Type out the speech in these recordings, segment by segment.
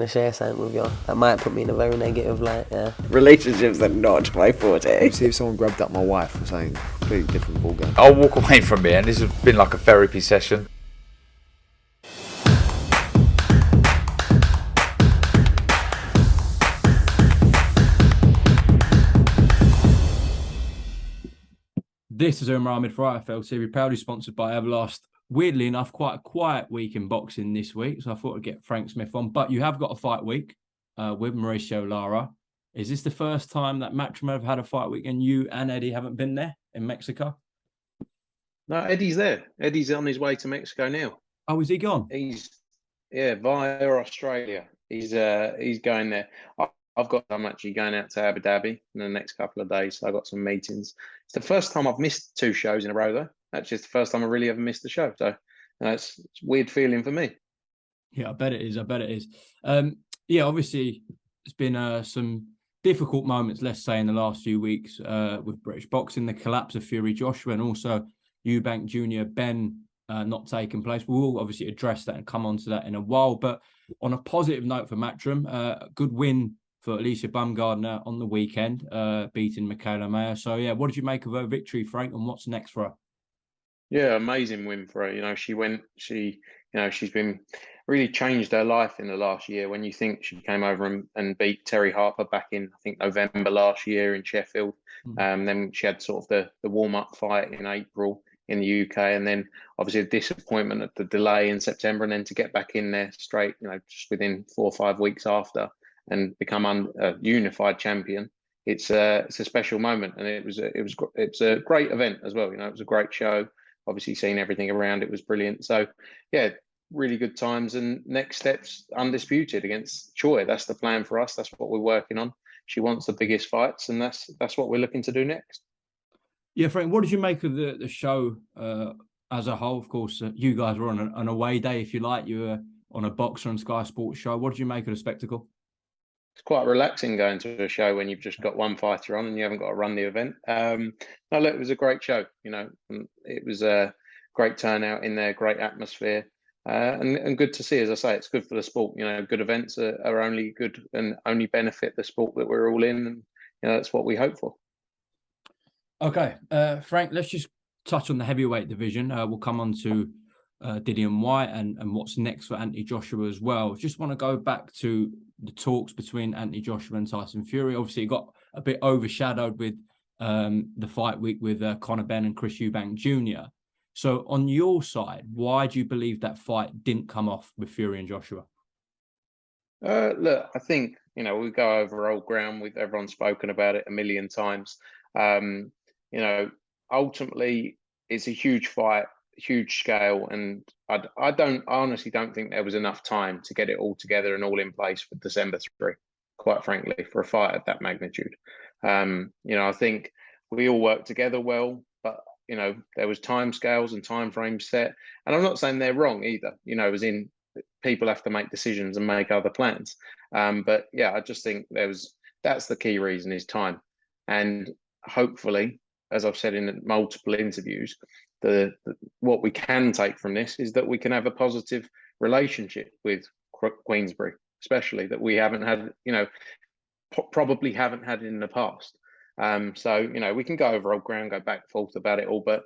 to share something with you that might put me in a very negative light. Yeah. Relationships are not my forte. See if someone grabbed up my wife or something completely different ballgame. I'll walk away from here, and this has been like a therapy session. This is Umar Ahmed for IFL TV, proudly sponsored by Everlast. Weirdly enough, quite a quiet week in boxing this week, so I thought I'd get Frank Smith on. But you have got a fight week with Mauricio Lara. Is this the first time that Matchroom have had a fight week and you and Eddie haven't been there in Mexico? No, Eddie's there. Eddie's on his way to Mexico now. Oh, is he gone? He's via Australia. He's going there. I'm actually going out to Abu Dhabi in the next couple of days. So I got some meetings. It's the first time I've missed 2 shows in a row, though. That's just the first time I really ever missed a show. So it's a weird feeling for me. Yeah, I bet it is. Yeah, obviously, it's been some difficult moments, let's say, in the last few weeks with British boxing, the collapse of Fury Joshua, and also Eubank Jr, Ben not taking place. We'll obviously address that and come on to that in a while. But on a positive note for Matchroom, a good win for Alicia Baumgardner on the weekend, beating Michaela Mayer. So, yeah, what did you make of her victory, Frank, and what's next for her? Yeah, amazing win for her. She's been really changed her life in the last year. When you think she came over and beat Terry Harper back in, I think, November last year in Sheffield. Then she had sort of the warm-up fight in April in the UK, and then obviously a disappointment at the delay in September, and then to get back in there straight, just within 4 or 5 weeks after, and become a unified champion. It's a special moment, and it was a great event as well. It was a great show. Obviously, seeing everything around it was brilliant. So, yeah, really good times. And next steps, undisputed against Choi. That's the plan for us. That's what we're working on. She wants the biggest fights, and that's what we're looking to do next. Yeah, Frank, what did you make of the show as a whole? Of course, you guys were on an away day, if you like. You were on a Boxer and Sky Sports show. What did you make of the spectacle? It's quite relaxing going to a show when you've just got one fighter on and you haven't got to run the event. No, look, it was a great show. It was a great turnout in there, great atmosphere, and good to see. As I say, it's good for the sport. Good events are only good and only benefit the sport that we're all in, and that's what we hope for. Okay, Frank, let's just touch on the heavyweight division. We'll come on to Dillian Whyte and what's next for Anthony Joshua as well. Just want to go back to the talks between Anthony Joshua and Tyson Fury. Obviously, it got a bit overshadowed with the fight week with Conor Benn and Eubank Jr. So on your side, why do you believe that fight didn't come off with Fury and Joshua? Look, I think, we go over old ground. Everyone's spoken about it a million times. Ultimately, it's a huge fight, huge scale, and I honestly don't think there was enough time to get it all together and all in place for December 3, quite frankly, for a fight of that magnitude. I think we all worked together well, but there was time scales and time frames set, and I'm not saying they're wrong either. As in, people have to make decisions and make other plans. But yeah, I just think that's the key reason is time, and hopefully, as I've said in multiple interviews, what we can take from this is that we can have a positive relationship with Queensberry, especially that we haven't had, probably haven't had in the past. So we can go over old ground, go back and forth about it all, but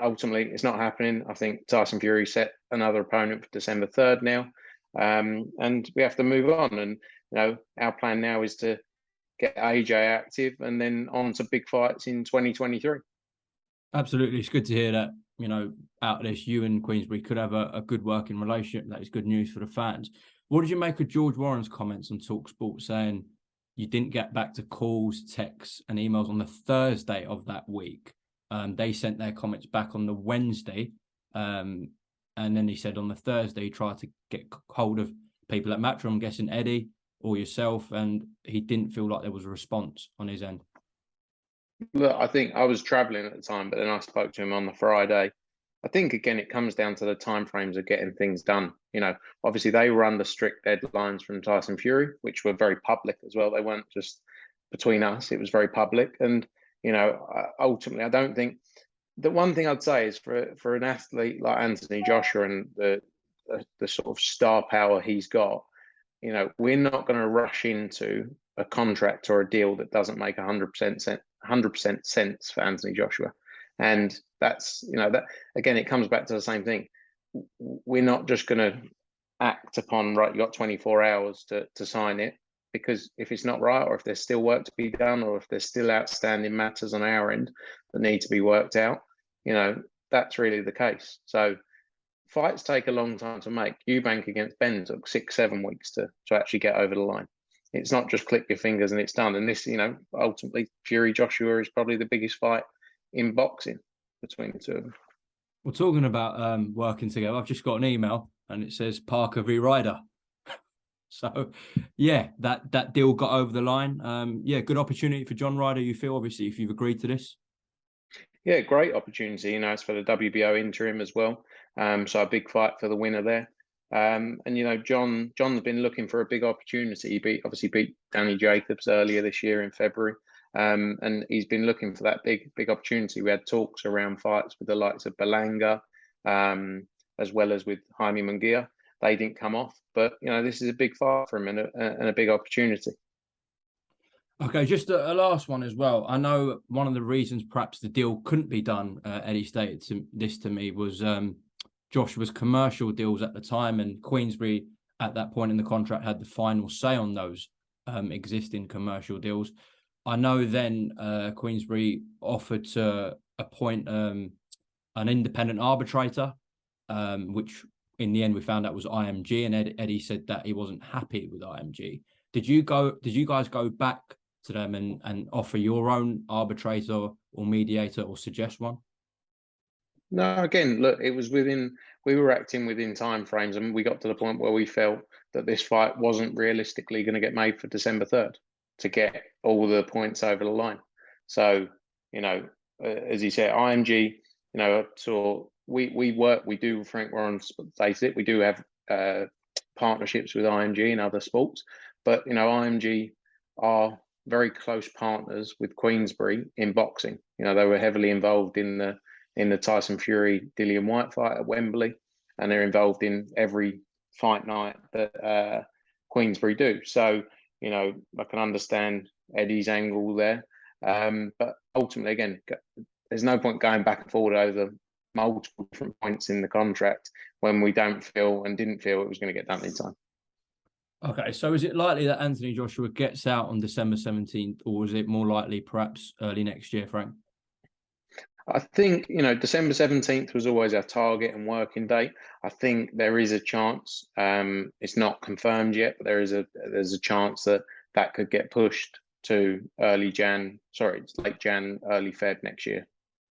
ultimately it's not happening. I think Tyson Fury set another opponent for December 3rd now, and we have to move on. And our plan now is to get AJ active and then on to big fights in 2023. Absolutely. It's good to hear that, out of this, you and Queensberry could have a good working relationship. That is good news for the fans. What did you make of George Warren's comments on TalkSport saying you didn't get back to calls, texts and emails on the Thursday of that week? They sent their comments back on the Wednesday. And then he said on the Thursday, he tried to get hold of people at Matchroom, I'm guessing Eddie or yourself, and he didn't feel like there was a response on his end. Look, I think I was traveling at the time, but then I spoke to him on the Friday. I think, again, it comes down to the timeframes of getting things done. Obviously they were under strict deadlines from Tyson Fury, which were very public as well. They weren't just between us. It was very public. And, ultimately, I don't think the one thing I'd say is for an athlete like Anthony Joshua and the sort of star power he's got, we're not going to rush into a contract or a deal that doesn't make 100% sense for Anthony Joshua. And that's, that again, it comes back to the same thing. We're not just going to act upon, right, you got 24 hours to sign it, because if it's not right, or if there's still work to be done, or if there's still outstanding matters on our end that need to be worked out, that's really the case. So fights take a long time to make. Eubank against Benn took 6-7 weeks to actually get over the line. It's not just click your fingers and it's done. And this, ultimately, Fury Joshua is probably the biggest fight in boxing between the two of them. We're talking about working together. I've just got an email and it says Parker v Ryder. So, yeah, that deal got over the line. Good opportunity for John Ryder, you feel, obviously, if you've agreed to this. Yeah, great opportunity. It's for the WBO interim as well. So a big fight for the winner there. And John's been looking for a big opportunity. He obviously beat Danny Jacobs earlier this year in February. And he's been looking for that big opportunity. We had talks around fights with the likes of Belanga, as well as with Jaime Munguia. They didn't come off, but this is a big fight for him and a big opportunity. Okay, just a last one as well. I know one of the reasons perhaps the deal couldn't be done, Eddie stated this to me, was Joshua's commercial deals at the time, and Queensberry at that point in the contract had the final say on those existing commercial deals. I know then Queensberry offered to appoint an independent arbitrator, which in the end we found out was IMG, and Eddie said that he wasn't happy with IMG. Did you guys go back to them and offer your own arbitrator or mediator or suggest one? No, again, look, we were acting within timeframes, and we got to the point where we felt that this fight wasn't realistically going to get made for December 3rd to get all the points over the line. So, as you said, IMG, so we do, Frank, we're on face it, we do have partnerships with IMG and other sports, but IMG are very close partners with Queensberry in boxing. They were heavily involved in the Tyson Fury Dillian Whyte fight at Wembley, and they're involved in every fight night that Queensberry do. So, I can understand Eddie's angle there. But ultimately, again, there's no point going back and forward over multiple different points in the contract when we didn't feel it was going to get done in time. Okay, so is it likely that Anthony Joshua gets out on December 17th, or is it more likely perhaps early next year, Frank? I think, December 17th was always our target and working date. I think there is a chance, it's not confirmed yet, but there's a chance that could get pushed to late Jan, early Feb next year.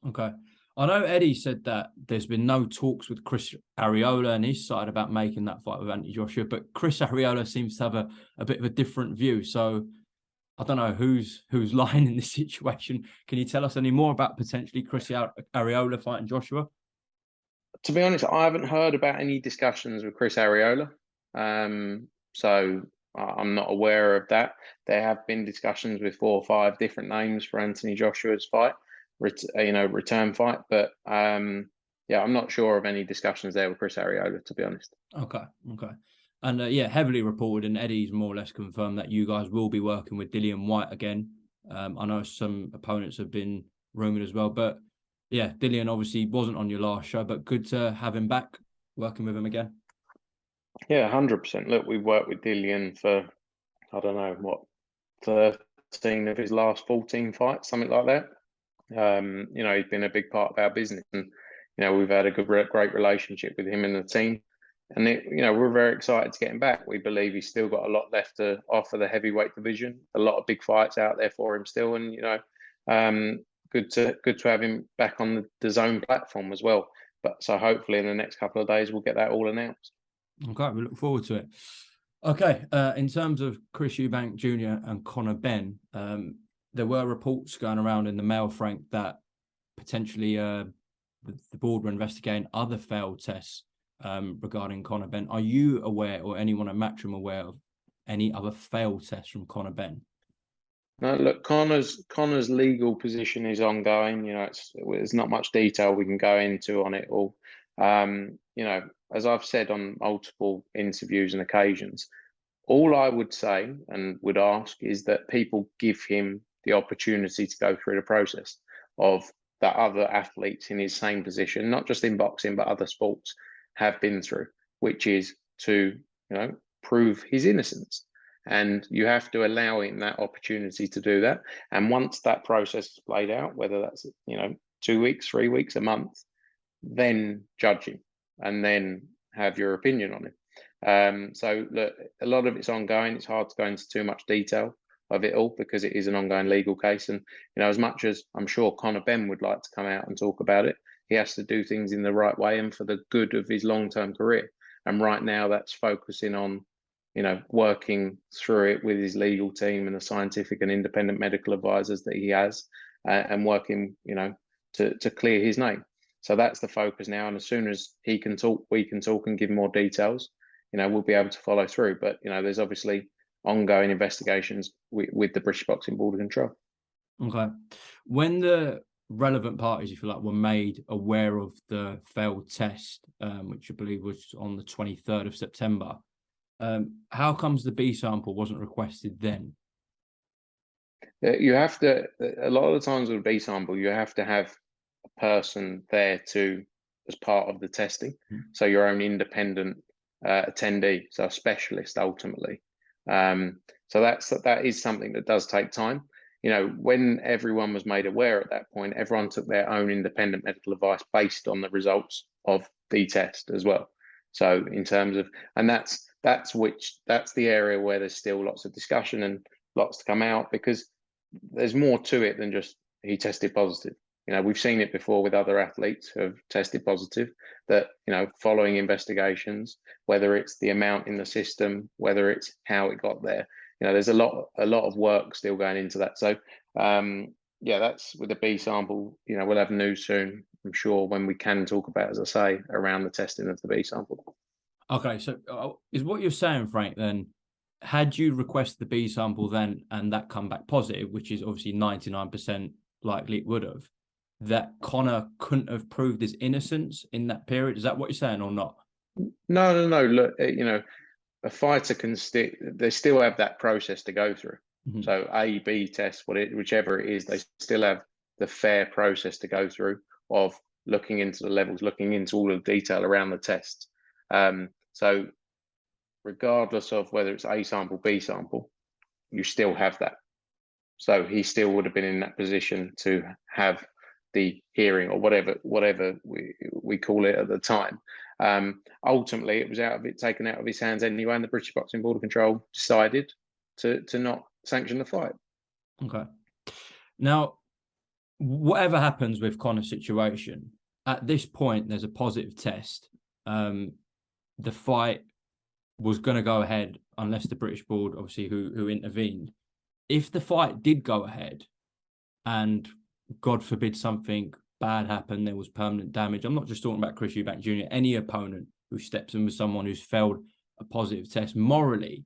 Okay. I know Eddie said that there's been no talks with Chris Arreola and his side about making that fight with Anthony Joshua, but Chris Arreola seems to have a bit of a different view. So I don't know who's lying in this situation. Can you tell us any more about potentially Chris Arreola fighting Joshua? To be honest, I haven't heard about any discussions with Chris Arreola. So I'm not aware of that. There have been discussions with 4 or 5 different names for Anthony Joshua's fight, return fight. But I'm not sure of any discussions there with Chris Arreola, to be honest. Okay. And heavily reported, and Eddie's more or less confirmed that you guys will be working with Dillian Whyte again. I know some opponents have been rumoured as well, but yeah, Dillian obviously wasn't on your last show, but good to have him back, working with him again. Yeah, 100%. Look, we've worked with Dillian for, 13 of his last 14 fights, something like that. He's been a big part of our business, and we've had a great relationship with him and the team. And we're very excited to get him back. We believe he's still got a lot left to offer the heavyweight division. A lot of big fights out there for him still, and good to have him back on the DAZN platform as well. But so hopefully in the next couple of days we'll get that all announced. Okay, we look forward to it. Okay, in terms of Chris Eubank Jr. and Conor Benn, there were reports going around in the mail, Frank, that potentially the board were investigating other failed tests regarding Conor Benn. Are you aware, or anyone at Matchroom aware, of any other failed tests from Conor Benn? No, look, Conor's legal position is ongoing. There's not much detail we can go into on it all. As I've said on multiple interviews and occasions, All I would say and would ask is that people give him the opportunity to go through the process of that other athletes in his same position, not just in boxing, but other sports have been through, which is to, prove his innocence. And you have to allow him that opportunity to do that. And once that process is played out, whether that's, 2 weeks, 3 weeks, a month, then judge him and then have your opinion on him. So look, a lot of it's ongoing. It's hard to go into too much detail of it all because it is an ongoing legal case. And, as much as I'm sure Conor Benn would like to come out and talk about it, he has to do things in the right way and for the good of his long-term career. And right now that's focusing on, working through it with his legal team and the scientific and independent medical advisors that he has and working, to clear his name. So that's the focus now. And as soon as he can talk, we can talk and give more details, we'll be able to follow through. But, there's obviously ongoing investigations with the British Boxing Board of Control. Okay. When the relevant parties, if you like, were made aware of the failed test, which I believe was on the 23rd of September, how comes the B sample wasn't requested then? You have to, a lot of the times with a B sample, you have to have a person there as part of the testing. So your own independent attendee, so a specialist ultimately. So that is something that does take time. When everyone was made aware at that point, everyone took their own independent medical advice based on the results of the test as well. So in terms of, and that's the area where there's still lots of discussion and lots to come out, because there's more to it than just he tested positive. We've seen it before with other athletes who have tested positive that, following investigations, whether it's the amount in the system, whether it's how it got there, there's a lot of work still going into that. So, that's with the B sample, we'll have news soon, I'm sure, when we can talk about, as I say, around the testing of the B sample. Okay. So is what you're saying, Frank, then, had you requested the B sample then and that come back positive, which is obviously 99% likely it would have, that Conor couldn't have proved his innocence in that period? Is that what you're saying or not? No. Look, a fighter they still have that process to go through. Mm-hmm. So A, B test, whichever it is, they still have the fair process to go through of looking into the levels, looking into all of the detail around the test. So regardless of whether it's A sample, B sample, you still have that. So he still would have been in that position to have the hearing or whatever we call it at the time. Ultimately, it was taken out of his hands anyway, and the British Boxing Board of Control decided to not sanction the fight. Okay. Now, whatever happens with Conor's situation, at this point, there's a positive test. The fight was going to go ahead unless the British board, obviously, who intervened. If the fight did go ahead and God forbid something bad happened, there was permanent damage. I'm not just talking about Chris Eubank Jr., any opponent who steps in with someone who's failed a positive test morally.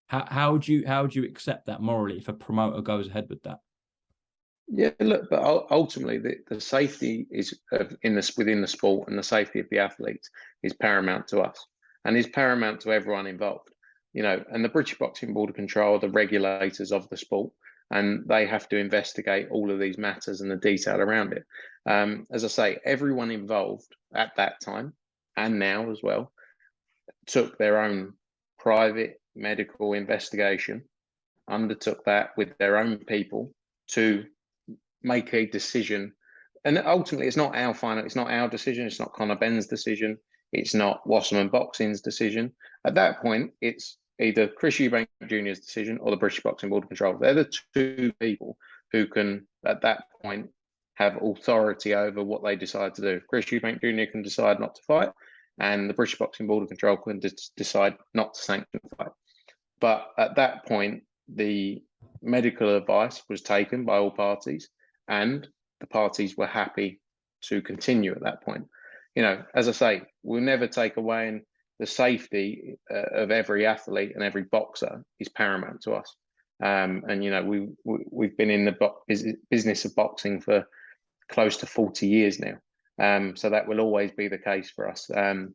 How would you accept that morally if a promoter goes ahead with that? Yeah, look, but ultimately the safety is within the sport, and the safety of the athletes is paramount to us and is paramount to everyone involved. And the British Boxing Board of Control are the regulators of the sport, and they have to investigate all of these matters and the detail around it. As I say, everyone involved at that time and now as well took their own private medical investigation, undertook that with their own people to make a decision. And ultimately, it's not our decision. It's not Conor Benn's decision. It's not Wasserman Boxing's decision. At that point, it's either Chris Eubank Jr.'s decision or the British Boxing Board of Control. They're the two people who can, at that point, have authority over what they decide to do. Chris Eubank Jr. can decide not to fight, and the British Boxing Board of Control can decide not to sanction the fight. But at that point, the medical advice was taken by all parties, and the parties were happy to continue at that point. As I say, we'll never take away, and the safety of every athlete and every boxer is paramount to us. And we've been in the business of boxing for close to 40 years now. So that will always be the case for us. And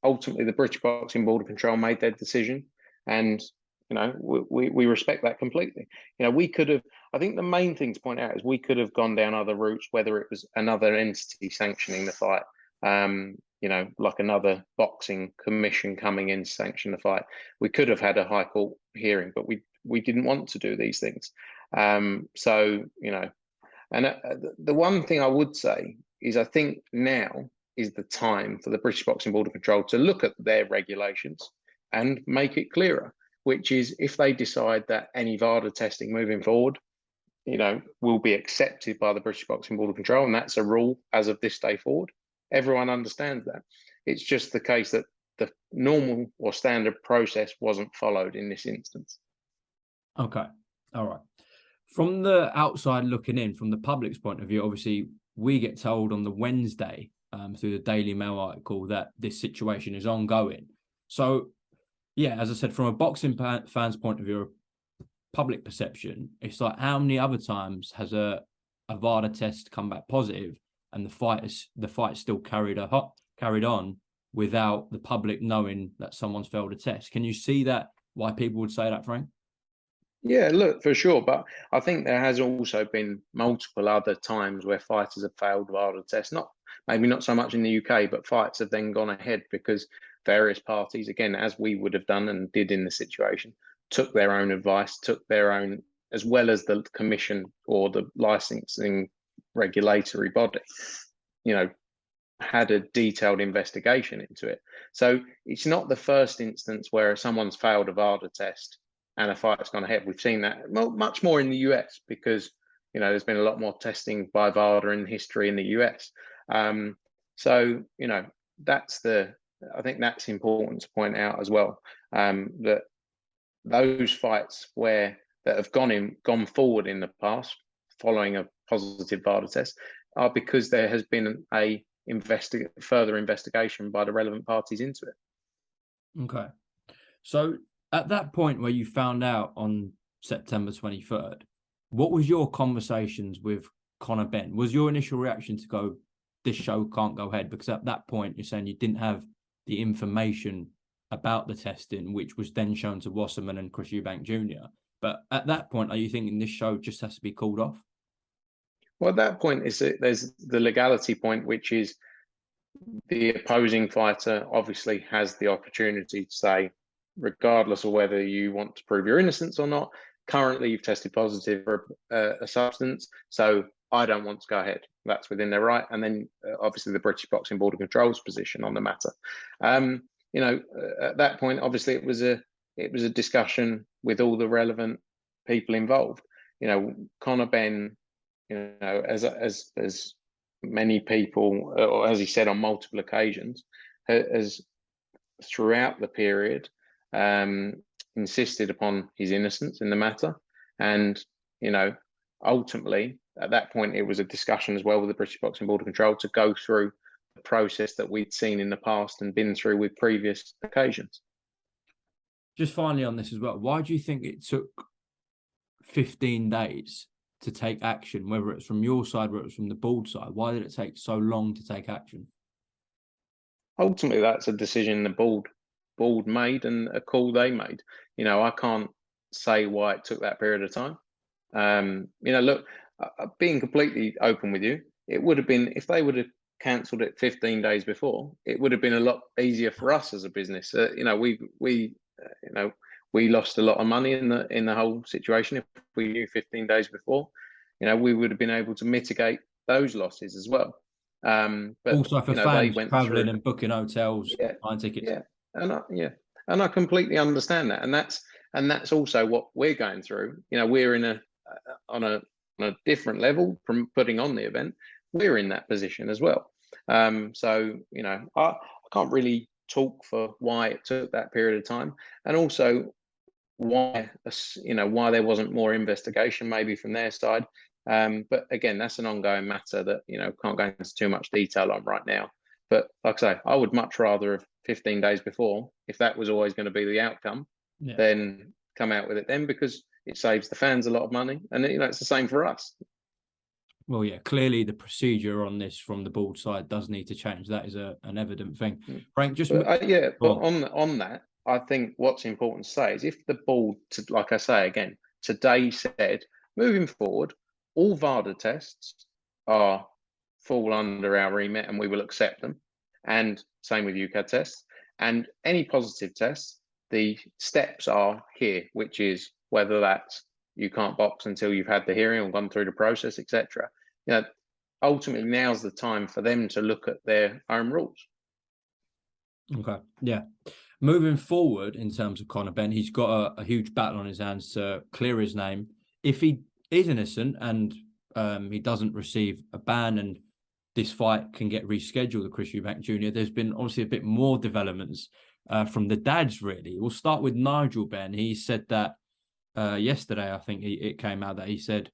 ultimately the British Boxing Board of Control made their decision, and we respect that completely. We could have. I think the main thing to point out is we could have gone down other routes, whether it was another entity sanctioning the fight, like another boxing commission coming in to sanction the fight. We could have had a High Court hearing, but we didn't want to do these things. And the one thing I would say is I think now is the time for the British Boxing Board of Control to look at their regulations and make it clearer, which is if they decide that any VADA testing moving forward, will be accepted by the British Boxing Board of Control, and that's a rule as of this day forward. Everyone understands that. It's just the case that the normal or standard process wasn't followed in this instance. Okay. All right. From the outside looking in, from the public's point of view, obviously we get told on the Wednesday through the Daily Mail article that this situation is ongoing. So, yeah, as I said, from a boxing fan's point of view, public perception, it's like how many other times has a VADA test come back positive and the fight still carried on without the public knowing that someone's failed a test? Can you see that, why people would say that, Frank? Yeah, look, for sure. But I think there has also been multiple other times where fighters have failed VADA tests. Maybe not so much in the UK, but fights have then gone ahead because various parties, again, as we would have done and did in the situation, took their own advice, took their own, as well as the commission or the licensing regulatory body, had a detailed investigation into it. So it's not the first instance where someone's failed a VADA test and a fight's gone ahead. We've seen that much more in the US because, there's been a lot more testing by VADA in history in the US. I think that's important to point out as well, that those fights that have gone forward in the past following a positive VADA test are because there has been a further investigation by the relevant parties into it. Okay. So at that point where you found out on September 23rd, what was your conversations with Conor Benn? Was your initial reaction to go, this show can't go ahead? Because at that point, you're saying you didn't have the information about the testing, which was then shown to Wasserman and Chris Eubank Jr. But at that point, are you thinking this show just has to be called off? Well, at that point, there's the legality point, which is the opposing fighter obviously has the opportunity to say, regardless of whether you want to prove your innocence or not, currently you've tested positive for a substance, so I don't want to go ahead. That's within their right. And then obviously the British Boxing Board of Control's position on the matter. At that point, obviously it was a discussion with all the relevant people involved. Conor Benn, as many people, or as he said on multiple occasions, has throughout the period insisted upon his innocence in the matter. And, ultimately, at that point, it was a discussion as well with the British Boxing Board of Control to go through the process that we'd seen in the past and been through with previous occasions. Just finally on this as well, why do you think it took 15 days to take action, whether it's from your side, whether it's from the board side? Why did it take so long to take action? Ultimately, that's a decision the board made and a call they made. I can't say why it took that period of time. Look, being completely open with you, it would have been, if they would have cancelled it 15 days before, it would have been a lot easier for us as a business. We lost a lot of money in the whole situation. If we knew 15 days before, we would have been able to mitigate those losses as well. But also for fans traveling and booking hotels, buying tickets. And I completely understand that, and that's also what we're going through. We're on a different level from putting on the event. We're in that position as well. So I can't really talk for why it took that period of time, and also why there wasn't more investigation maybe from their side. But again, that's an ongoing matter that can't go into too much detail on right now. But like I say, I would much rather have 15 days before, if that was always going to be the outcome, then come out with it then, because it saves the fans a lot of money, and it's the same for us. Well, yeah, clearly the procedure on this from the board side does need to change. That is an evident thing. Frank, just But yeah, go but on. on that, I think what's important to say is if the board, like I say again, today said moving forward, all VADA tests fall under our remit and we will accept them, and same with UCAD tests, and any positive tests, the steps are here, which is whether that's you can't box until you've had the hearing or gone through the process, etc. You know, ultimately now's the time for them to look at their own rules. Okay, yeah. Moving forward in terms of Conor Benn, he's got a huge battle on his hands to clear his name. If he is innocent and he doesn't receive a ban and this fight can get rescheduled, the Chris Eubank Jr., there's been obviously a bit more developments from the dads, really. We'll start with Nigel Benn. He said that yesterday, I think it came out that he said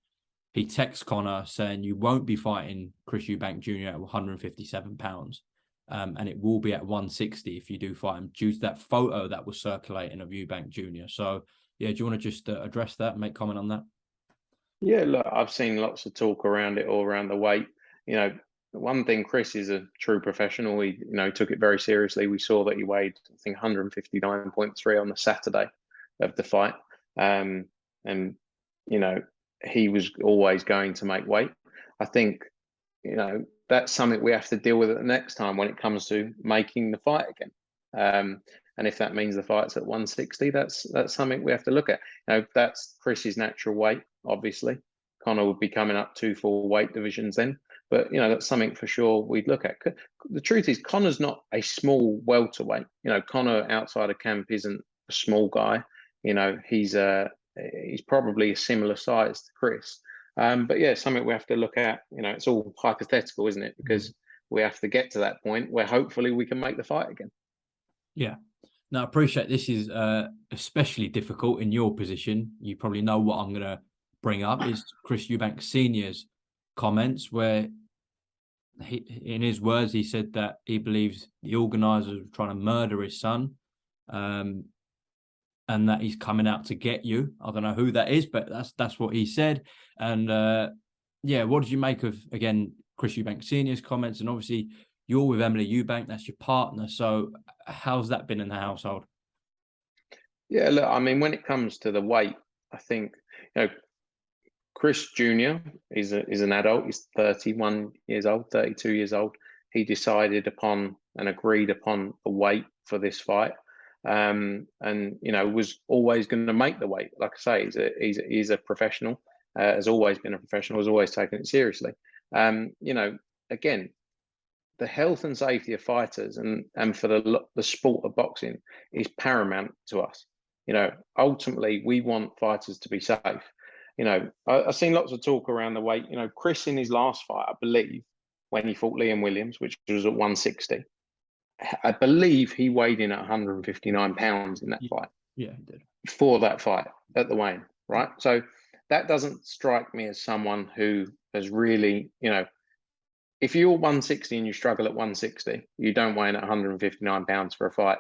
he texts Conor saying you won't be fighting Chris Eubank Jr. at 157 pounds. And it will be at 160 if you do fight him, due to that photo that was circulating of Eubank Jr. So, yeah, do you want to just address that and make comment on that? Yeah, look, I've seen lots of talk around it, all around the weight. You know, one thing, Chris is a true professional. He, took it very seriously. We saw that he weighed, I think, 159.3 on the Saturday of the fight. And, he was always going to make weight. I think, that's something we have to deal with at the next time when it comes to making the fight again. And if that means the fight's at 160, that's something we have to look at. That's Chris's natural weight, obviously. Conor would be coming up 2 full weight divisions then. But, that's something for sure we'd look at. The truth is, Conor's not a small welterweight. Conor outside of camp isn't a small guy. He's probably a similar size to Chris. But yeah, something we have to look at. It's all hypothetical, isn't it? Because we have to get to that point where hopefully we can make the fight again. Yeah. Now, I appreciate this is especially difficult in your position. You probably know what I'm going to bring up is Chris Eubank Sr.'s comments where in his words, he said that he believes the organisers are trying to murder his son. And that he's coming out to get you. I don't know who that is, but that's what he said. And what did you make of, again, Chris Eubank Sr.'s comments? And obviously you're with Emily Eubank, that's your partner. So how's that been in the household? Yeah, look, I mean, when it comes to the weight, I think, Chris Jr. is an adult. He's 31 years old, 32 years old. He decided upon and agreed upon the weight for this fight. And was always going to make the weight. Like I say, he's a professional, has always been a professional, has always taken it seriously. Again, the health and safety of fighters and for the sport of boxing is paramount to us. Ultimately, we want fighters to be safe. I've seen lots of talk around the weight. Chris in his last fight, I believe, when he fought Liam Williams, which was at 160. I believe he weighed in at 159 pounds in that fight. Yeah, he did. For that fight at the weigh-in, right? So that doesn't strike me as someone who has really, if you're 160 and you struggle at 160, you don't weigh in at 159 pounds for a fight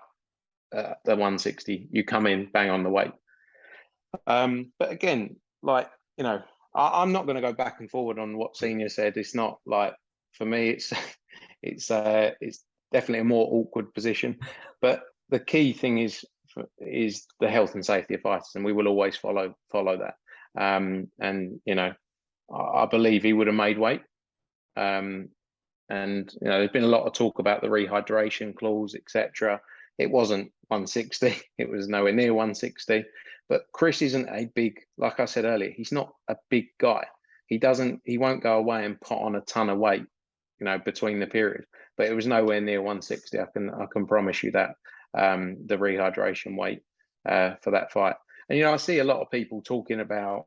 at the 160. You come in, bang on the weight. But again, I'm not going to go back and forward on what Senior said. It's not like, for me, it's definitely a more awkward position, but the key thing is the health and safety of fighters, and we will always follow that. I believe he would have made weight. There's been a lot of talk about the rehydration clause, etc. It wasn't 160; it was nowhere near 160. But Chris isn't a big, like I said earlier, he's not a big guy. He won't go away and put on a ton of weight, between the period. But it was nowhere near 160. I can promise you that. The rehydration weight for that fight. And I see a lot of people talking about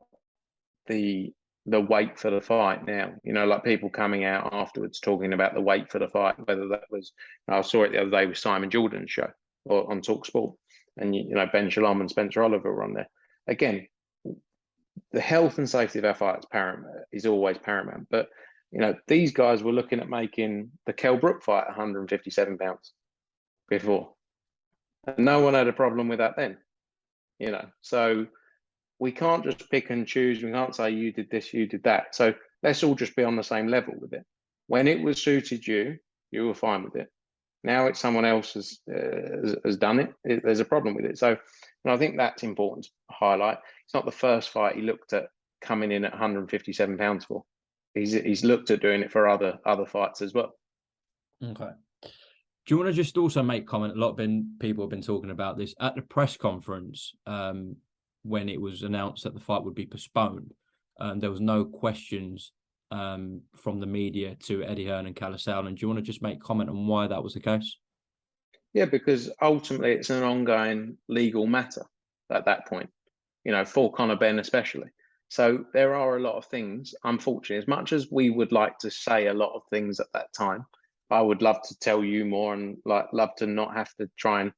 the weight for the fight now. Like people coming out afterwards talking about the weight for the fight. Whether that was, I saw it the other day with Simon Jordan's show or on Talk Sport, and Ben Shalom and Spencer Oliver were on there. Again, the health and safety of our fighters is always paramount. But these guys were looking at making the Kell Brook fight 157 pounds before. And no one had a problem with that then. So we can't just pick and choose. We can't say you did this, you did that. So let's all just be on the same level with it. When it was suited you, you were fine with it. Now it's someone else has done it. There's a problem with it. So, and I think that's important to highlight. It's not the first fight he looked at coming in at 157 pounds for. He's looked at doing it for other fights as well. Okay. Do you want to just also make comment? A lot of people have been talking about this at the press conference when it was announced that the fight would be postponed. There was no questions from the media to Eddie Hearn and Kalle Sauerland. Do you want to just make comment on why that was the case? Yeah, because ultimately it's an ongoing legal matter at that point, for Conor Benn especially. So there are a lot of things, unfortunately, as much as we would like to say a lot of things at that time, I would love to tell you more and love to not have to try and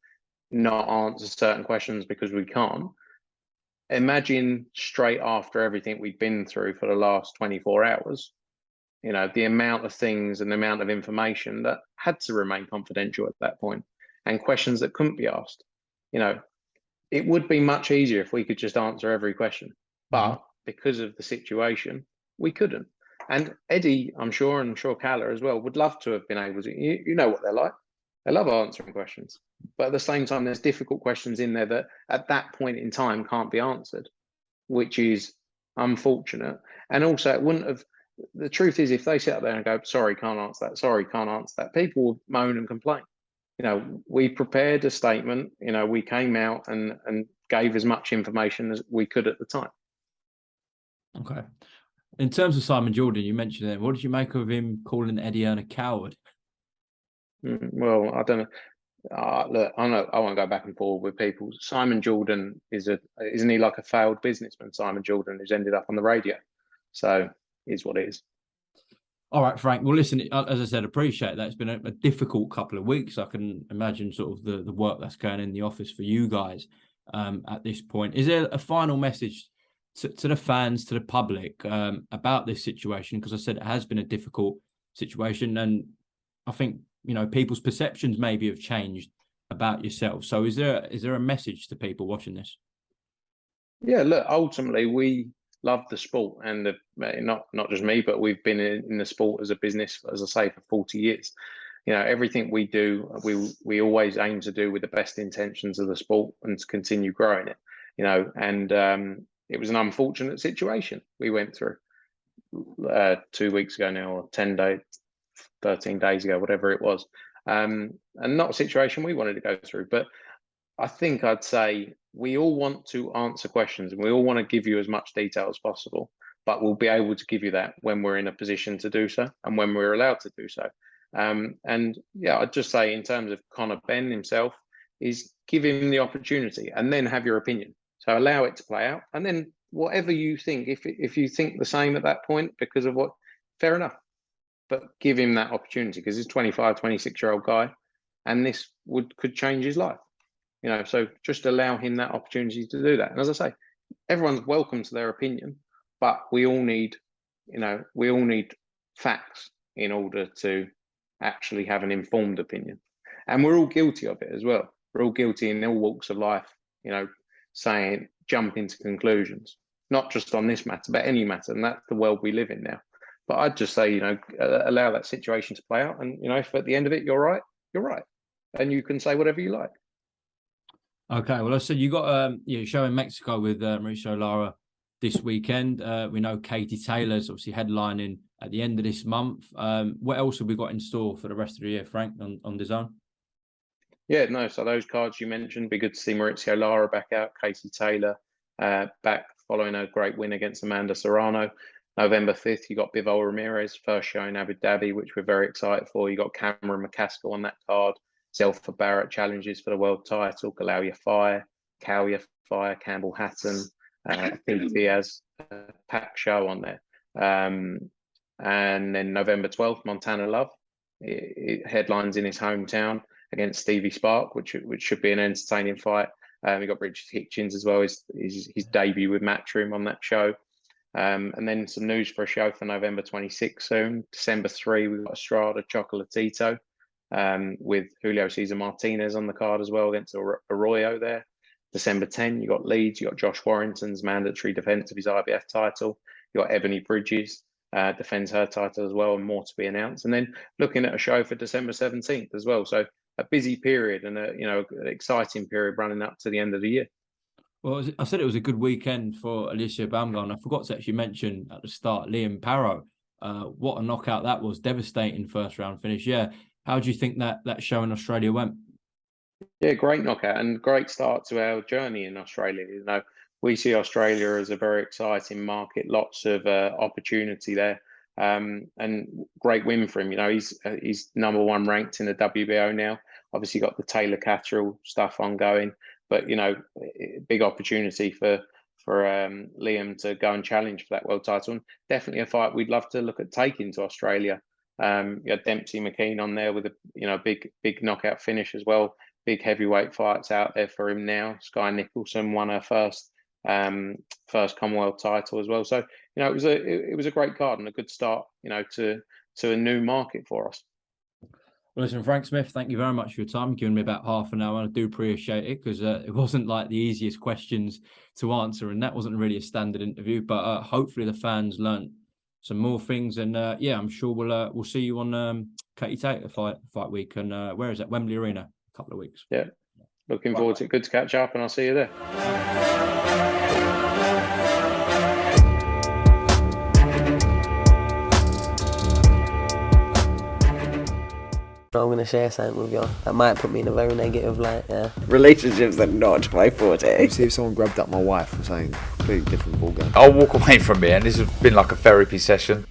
not answer certain questions because we can't. Imagine straight after everything we've been through for the last 24 hours, the amount of things and the amount of information that had to remain confidential at that point and questions that couldn't be asked. It would be much easier if we could just answer every question, but because of the situation, we couldn't. And Eddie, I'm sure, and I'm sure Kalle as well, would love to have been able to. You know what they're like. They love answering questions. But at the same time, there's difficult questions in there that at that point in time can't be answered, which is unfortunate. And also, it wouldn't have. The truth is, if they sit up there and go, sorry, can't answer that, sorry, can't answer that, people will moan and complain. We prepared a statement, we came out and gave as much information as we could at the time. Okay. In terms of Simon Jordan, you mentioned it. What did you make of him calling Eddie Hearn a coward? Well, I don't know. Look, I won't go back and forth with people. Simon Jordan isn't he like a failed businessman? Simon Jordan, who's ended up on the radio. So is what it is. All right, Frank. Well, listen, as I said, appreciate that. It's been a difficult couple of weeks. I can imagine sort of the work that's going in the office for you guys at this point. Is there a final message to the fans, to the public about this situation? Because I said it has been a difficult situation, and I think people's perceptions maybe have changed about yourself. So is there a message to people watching this? Yeah, look, ultimately we love the sport, and not just me, but we've been in the sport as a business, as I say, for 40 years. Everything we do, we always aim to do with the best intentions of the sport and to continue growing it. It was an unfortunate situation we went through 2 weeks ago now, or 10 days, 13 days ago, whatever it was. And not a situation we wanted to go through. But I think I'd say we all want to answer questions and we all want to give you as much detail as possible, but we'll be able to give you that when we're in a position to do so and when we're allowed to do so. I'd just say in terms of Conor Benn himself, is give him the opportunity and then have your opinion. So allow it to play out, and then whatever you think, if you think the same at that point because of what, fair enough. But give him that opportunity because he's a 25, 26-year-old guy, and this could change his life. So just allow him that opportunity to do that. And as I say, everyone's welcome to their opinion, but we all need facts in order to actually have an informed opinion. And we're all guilty of it as well. We're all guilty in all walks of life, jump into conclusions, not just on this matter, but any matter. And that's the world we live in now. But I'd just say, allow that situation to play out. And, if at the end of it, you're right, you're right. And you can say whatever you like. Okay. Well, I said you got a show in Mexico with Mauricio Lara this weekend. We know Katie Taylor's obviously headlining at the end of this month. What else have we got in store for the rest of the year, Frank, on DAZN? Yeah, no. So those cards you mentioned, be good to see Mauricio Lara back out, Katie Taylor back following a great win against Amanda Serrano. November 5th, you got Bivol Ramirez, first show in Abu Dhabi, which we're very excited for. You got Cameron McCaskill on that card. Zelfa Barrett challenges for the world title. Galauya Fire, Kalya Fire, Campbell Hatton, Pete Diaz, packed show on there. And then November 12th, Montana Love. It headlines in his hometown against Stevie Spark, which should be an entertaining fight. We got Richard Hitchens as well, his debut with Matchroom on that show. And then some news for a show for November 26th soon. December 3, we've got Estrada Chocolatito with Julio Cesar Martinez on the card as well against Arroyo there. December 10, you got Leeds, you got Josh Warrington's mandatory defense of his IBF title. You got Ebony Bridges defends her title as well, and more to be announced. And then looking at a show for December 17th as well. So a busy period and an exciting period running up to the end of the year. Well, I said it was a good weekend for Alicia Baumgardner. I forgot to actually mention at the start Liam Parrow. What a knockout that was. Devastating first round finish. Yeah. How do you think that show in Australia went? Yeah, great knockout and great start to our journey in Australia. We see Australia as a very exciting market, lots of opportunity there, and great win for him. He's number one ranked in the WBO now. Obviously, got the Taylor Catterall stuff ongoing, but big opportunity for Liam to go and challenge for that world title. And definitely a fight we'd love to look at taking to Australia. You had Dempsey McKean on there with a big knockout finish as well. Big heavyweight fights out there for him now. Sky Nicholson won her first Commonwealth title as well. So it was a great card and a good start to a new market for us. Well, listen, Frank Smith, thank you very much for your time, giving me about half an hour. I do appreciate it because it wasn't like the easiest questions to answer, and that wasn't really a standard interview. But hopefully the fans learnt some more things, and I'm sure we'll see you on Katie Tate fight week. And where is that? Wembley Arena, a couple of weeks. Yeah, looking forward to it. Good to catch up, and I'll see you there. I'm going to share something with you that might put me in a very negative light, yeah. Relationships are not my forte. See if someone grabbed up my wife or something, completely different ballgame. I'll walk away from it, and this has been like a therapy session.